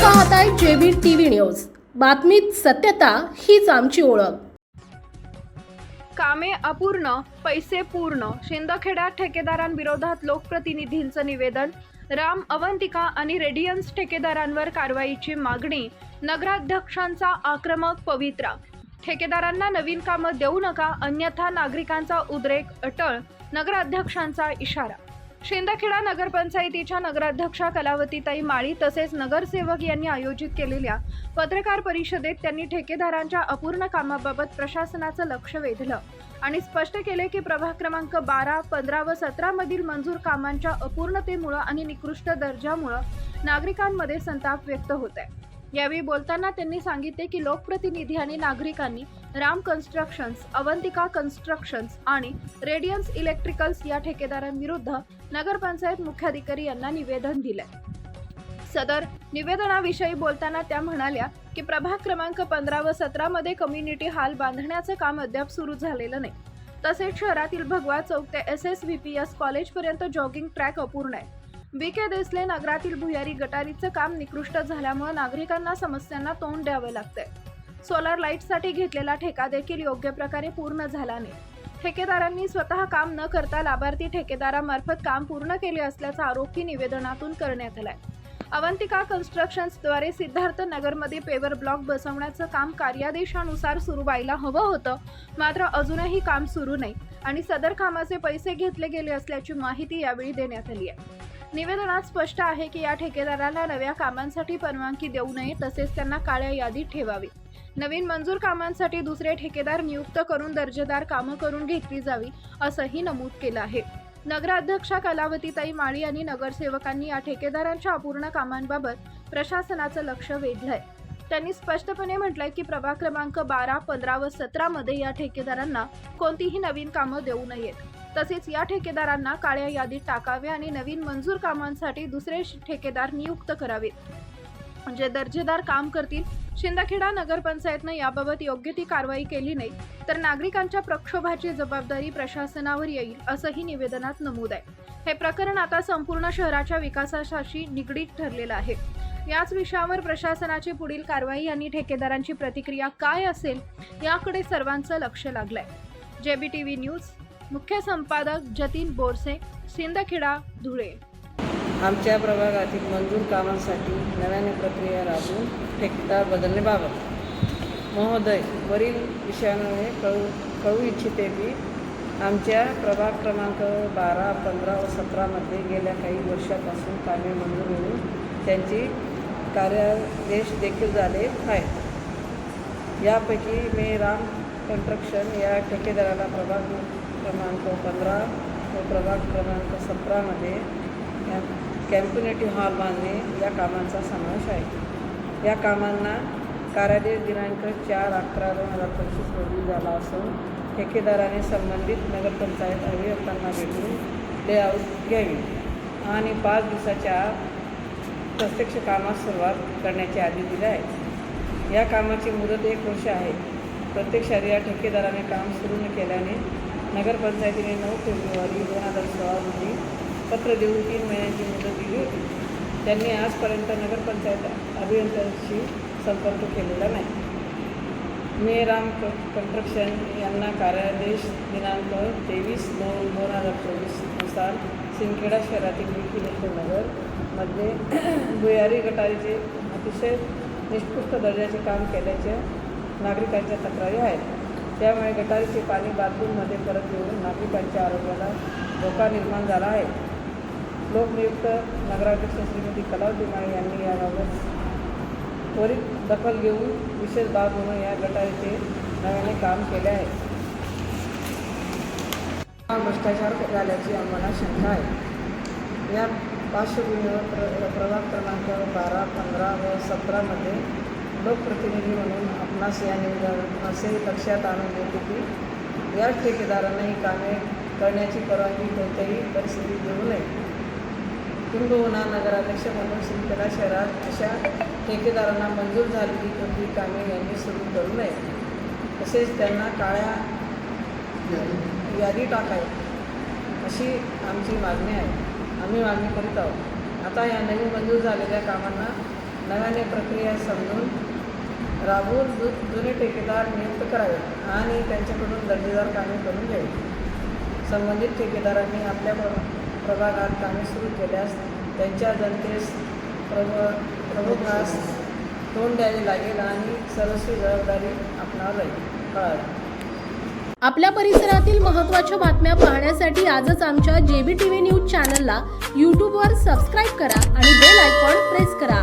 पाहताय JB TV news. बातमीत सत्यता हीच आमची ओळख। कामे अपूर्ण, पैसे पूर्ण। शिंदखेडा ठेकेदारांविरोधात लोकप्रतिनिधींचं निवेदन। राम, अवंतिका आणि रेडियन्स ठेकेदारांवर कारवाईची मागणी। नगराध्यक्षांचा आक्रमक पवित्रा। ठेकेदारांना नवीन कामं देऊ नका, अन्यथा नागरिकांचा उद्रेक अटळ। नगराध्यक्षांचा इशारा। शिंदखेडा नगरपंचायतीच्या नगराध्यक्षा कलावतीताई माळी तसेच नगरसेवक यांनी आयोजित केलेल्या पत्रकार परिषदेत त्यांनी ठेकेदारांच्या अपूर्ण कामाबाबत प्रशासनाचं लक्ष वेधलं आणि स्पष्ट केले की प्रभाग क्रमांक 12, 15 व 17 मधील मंजूर कामांच्या अपूर्णतेमुळे आणि निकृष्ट दर्जामुळे नागरिकांमध्ये संताप व्यक्त होत आहे। यावेळी बोलताना त्यांनी सांगितले की लोकप्रतिनिधी आणि नागरिकांनी राम कन्स्ट्रक्शन्स, अवंतिका कन्स्ट्रक्शन्स आणि रेडियन्स इलेक्ट्रिकल्स या ठेकेदारांविरुद्ध नगरपंचायत मुख्याधिकारी यांना निवेदन दिले। सदर निवेदनाविषयी बोलताना त्या म्हणाल्या की प्रभाग क्रमांक 15 व 17 मध्ये कम्युनिटी हॉल बांधण्याचं काम अद्याप सुरू झालेलं नाही। तसेच शहरातील भगवा चौक ते SSVPS कॉलेजपर्यंत जॉगिंग ट्रॅक अपूर्ण आहे। BK देसले नगरातील भुयारी गटारीचं काम निकृष्ट झाल्यामुळे नागरिकांना समस्यांना तोंड द्यावं लागतंय। सोलर लाईटसाठी घेतलेला ठेका देखील योग्य प्रकारे पूर्ण झाला नाही। ठेकेदारांनी स्वतः काम न करता लाभार्थी ठेकेदारामार्फत काम पूर्ण केले असल्याचा आरोपही निवेदनातून करण्यात आलाय। अवंतिका कन्स्ट्रक्शन्सद्वारे सिद्धार्थ नगरमध्ये पेवर ब्लॉक बसवण्याचं काम कार्यादेशानुसार सुरू व्हायला हवं होतं, मात्र अजूनही काम सुरू नाही आणि सदर कामाचे पैसे घेतले गेले असल्याची माहिती यावेळी देण्यात आली आहे। निवेदनात स्पष्ट आहे की या ठेकेदाराला नव्या कामांसाठी परवानगी देऊ नये तसेच त्यांना काळ्या यादीत ठेवावे। नवीन मंजूर कामांसाठी दुसरे ठेकेदार नियुक्त करून दर्जेदार कामं करून घेतली जावी असंही नमूद केलं आहे। नगराध्यक्षा कलावतीताई माळी आणि नगरसेवकांनी या ठेकेदारांच्या अपूर्ण कामांबाबत प्रशासनाचं लक्ष वेधलंय। त्यांनी स्पष्टपणे म्हटलंय की प्रभाग क्रमांक 12, 15 व 17 मध्ये या ठेकेदारांना कोणतीही नवीन कामं देऊ नयेत। तसेच या ठेकेदारांना काळ्या यादीत टाकावे आणि नवीन मंजूर कामांसाठी दुसरे ठेकेदार नियुक्त करावेत, म्हणजे दर्जेदार काम करतील। शिंदखेडा नगरपंचायतनं याबाबत योग्य ती कारवाई केली नाही तर नागरिकांच्या प्रक्षोभाची जबाबदारी प्रशासनावर येईल असंही निवेदनात नमूद आहे। हे प्रकरण आता संपूर्ण शहराच्या विकासाशी निगडीत ठरलेलं आहे। याच विषयावर प्रशासनाची पुढील कारवाई आणि ठेकेदारांची प्रतिक्रिया काय असेल याकडे सर्वांचं लक्ष लागलंय। जेबी टीव्ही न्यूज, मुख्य संपादक जतीन बोरसे, शिंदखेडा, धुळे। आमच्या प्रभागातील मंजूर कामांसाठी नव्याने प्रक्रिया राबवून ठेकेदार बदलण्याबाबत महोदय वरील विषयाने कळू इच्छिते की आमच्या प्रभाग क्रमांक 12, 15 व 17 मध्ये गेल्या काही वर्षापासून कामे मंजूर होऊन त्यांची कार्यादेश देखील झाले आहेत। यापैकी मी राम कन्स्ट्रक्शन या ठेकेदाराला प्रभाग क्रमांक 15 व प्रभाग क्रमांक 17 मध्ये कम्युनिटी हॉल बांधणे या कामांचा समावेश आहे। या कामांना कार्यादेश दिनांक 4/11/2025 रोजी झाला असून ठेकेदाराने संबंधित नगरपंचायत अभियंत्यांना भेटून लेआउट घ्यावी आणि 5 दिवसाच्या आत प्रत्यक्ष कामास सुरुवात करण्याचे आदेश दिले आहेत। या कामाची मुदत 1 वर्ष आहे। प्रत्यक्षात या ठेकेदाराने काम सुरू न केल्याने नगरपंचायतीने 9 फेब्रुवारी 2016 रोजी पत्र देऊन 3 महिन्यांची मुदत दिली होती। त्यांनी आजपर्यंत नगरपंचायत अभियंत्यांशी संपर्क केलेला नाही। मी राम कन्स्ट्रक्शन यांना कार्यादेश दिनांक 23/2/2024 नुसार शिंदखेडा शहरातील BK नगर मध्ये भुयारी गटारीचे अतिशय निकृष्ट दर्जाचे काम केल्याच्या नागरिकांच्या तक्रारी आहेत। त्यामुळे गटारीचे पाणी बाथरूममध्ये परत येऊन नागरिकांच्या आरोग्याला धोका निर्माण झाला आहे। लोकनियुक्त नगराध्यक्ष श्रीमती कलावती माळी यांनी याबाबत त्वरित दखल घेऊन विशेष बाब म्हणून या गटारीचे नव्याने काम केले आहे। भ्रष्टाचार झाल्याची आम्हाला शंका आहे। या पार्श्वभूमीवर प्रभाग क्रमांक 12, 15 व 17 मध्ये लोकप्रतिनिधी म्हणून आपणास या निवेदनातून असे लक्षात आणून येते की या ठेकेदारांना ही कामे करण्याची परवानगी कोणत्याही परिस्थितीत देऊ नये। किंबहुना नगराध्यक्ष म्हणून शिंदखेडा शहरात अशा ठेकेदारांना मंजूर झालेली कोणती कामे यांनी सुरू करू नये, तसेच त्यांना काळ्या यादी टाकावी अशी आमची मागणी आहे। आम्ही मागणी करीत आहोत। आता या नवीन मंजूर झालेल्या कामांना नव्याने प्रक्रिया समजून राबवून जुने ठेकेदार नियुक्त करावे आणि त्यांच्याकडून दर्जेदार कामे करून घ्यावी. संबंधित ठेकेदारांनी आपल्या प्रभागात कामे सुरू केल्यास त्यांच्या जनतेस प्रबोधनास तोंड द्यावे लागेल आणि सर्वस्वी जबाबदारी आपणावर राहील. आपल्या परिसरातील महत्त्वाच्या बातम्या पाहण्यासाठी आजच आमच्या JBTV न्यूज चॅनलला यूट्यूबवर सबस्क्राईब करा आणि बेल आयकॉन प्रेस करा.